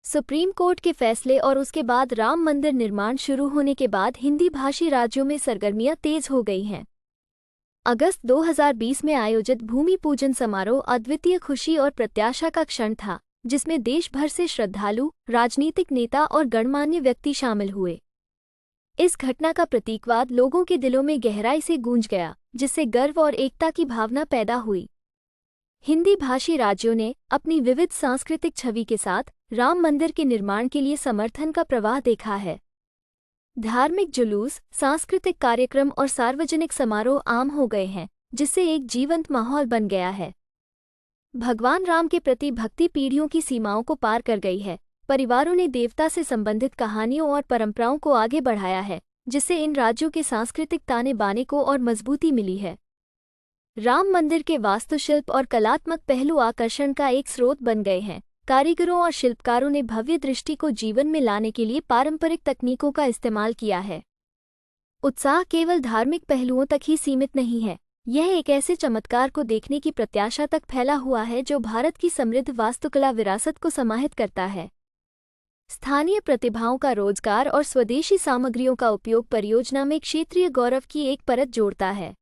Supreme court के फैसले और उसके बाद राम मंदिर निर्माण शुरू होने के बाद हिंदी भाषी राज्यों में सरगर्मियां तेज हो गई हैं। अगस्त 2020 में आयोजित भूमि पूजन समारोह अद्वितीय खुशी और प्रत्याशा का क्षण था, जिसमें देश भर से श्रद्धालु, राजनीतिक नेता और गणमान्य व्यक्ति शामिल हुए। इस घटना का प्रतीकवाद लोगों के दिलों में गहराई से गूंज गया, जिससे गर्व और एकता की भावना पैदा हुई। हिंदी भाषी राज्यों ने अपनी विविध सांस्कृतिक छवि के साथ राम मंदिर के निर्माण के लिए समर्थन का प्रवाह देखा है। धार्मिक जुलूस, सांस्कृतिक कार्यक्रम और सार्वजनिक समारोह आम हो गए हैं, जिससे एक जीवंत माहौल बन गया है। भगवान राम के प्रति भक्ति पीढ़ियों की सीमाओं को पार कर गई है। परिवारों ने देवता से संबंधित कहानियों और परंपराओं को आगे बढ़ाया है, जिससे इन राज्यों के सांस्कृतिक ताने बाने को और मजबूती मिली है। राम मंदिर के वास्तुशिल्प और कलात्मक पहलू आकर्षण का एक स्रोत बन गए हैं। कारीगरों और शिल्पकारों ने भव्य दृष्टि को जीवन में लाने के लिए पारंपरिक तकनीकों का इस्तेमाल किया है। उत्साह केवल धार्मिक पहलुओं तक ही सीमित नहीं है, यह एक ऐसे चमत्कार को देखने की प्रत्याशा तक फैला हुआ है जो भारत की समृद्ध वास्तुकला विरासत को समाहित करता है। स्थानीय प्रतिभाओं का रोजगार और स्वदेशी सामग्रियों का उपयोग परियोजना में क्षेत्रीय गौरव की एक परत जोड़ता है।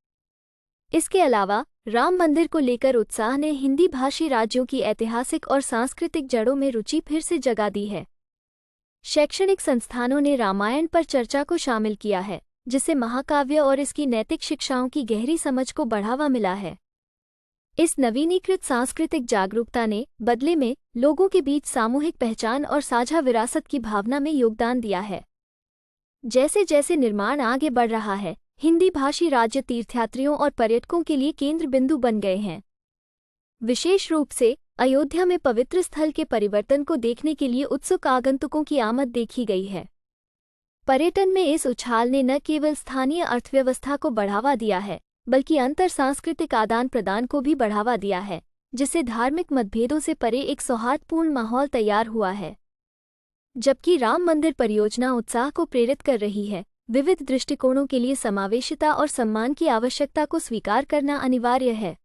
इसके अलावा राम मंदिर को लेकर उत्साह ने हिंदी भाषी राज्यों की ऐतिहासिक और सांस्कृतिक जड़ों में रुचि फिर से जगा दी है। शैक्षणिक संस्थानों ने रामायण पर चर्चा को शामिल किया है, जिससे महाकाव्य और इसकी नैतिक शिक्षाओं की गहरी समझ को बढ़ावा मिला है। इस नवीनीकृत सांस्कृतिक जागरूकता ने बदले में लोगों के बीच सामूहिक पहचान और साझा विरासत की भावना में योगदान दिया है। जैसे जैसे निर्माण आगे बढ़ रहा है, हिंदी भाषी राज्य तीर्थयात्रियों और पर्यटकों के लिए केंद्र बिंदु बन गए हैं। विशेष रूप से अयोध्या में पवित्र स्थल के परिवर्तन को देखने के लिए उत्सुक आगंतुकों की आमद देखी गई है। पर्यटन में इस उछाल ने न केवल स्थानीय अर्थव्यवस्था को बढ़ावा दिया है, बल्कि अंतर सांस्कृतिक आदान प्रदान को भी बढ़ावा दिया है, जिससे धार्मिक मतभेदों से परे एक सौहार्दपूर्ण माहौल तैयार हुआ है। जबकि राम मंदिर परियोजना उत्साह को प्रेरित कर रही है, विविध दृष्टिकोणों के लिए समावेशिता और सम्मान की आवश्यकता को स्वीकार करना अनिवार्य है।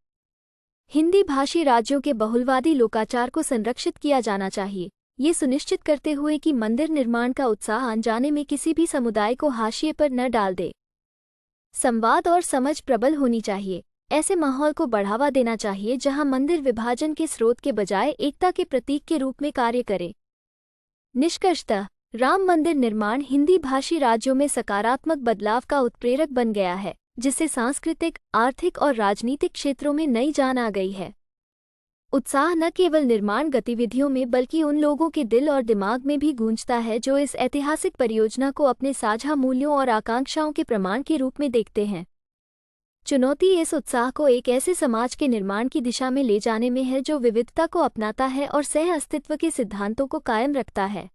हिंदी भाषी राज्यों के बहुलवादी लोकाचार को संरक्षित किया जाना चाहिए, ये सुनिश्चित करते हुए कि मंदिर निर्माण का उत्साह अनजाने में किसी भी समुदाय को हाशिए पर न डाल दे। संवाद और समझ प्रबल होनी चाहिए। ऐसे माहौल को बढ़ावा देना चाहिए जहां मंदिर विभाजन के स्रोत के बजाय एकता के प्रतीक के रूप में कार्य करे। निष्कर्षतः राम मंदिर निर्माण हिंदी भाषी राज्यों में सकारात्मक बदलाव का उत्प्रेरक बन गया है, जिससे सांस्कृतिक, आर्थिक और राजनीतिक क्षेत्रों में नई जान आ गई है। उत्साह न केवल निर्माण गतिविधियों में बल्कि उन लोगों के दिल और दिमाग में भी गूंजता है जो इस ऐतिहासिक परियोजना को अपने साझा मूल्यों और आकांक्षाओं के प्रमाण के रूप में देखते हैं। चुनौती इस उत्साह को एक ऐसे समाज के निर्माण की दिशा में ले जाने में है जो विविधता को अपनाता है और सह अस्तित्व के सिद्धांतों को कायम रखता है।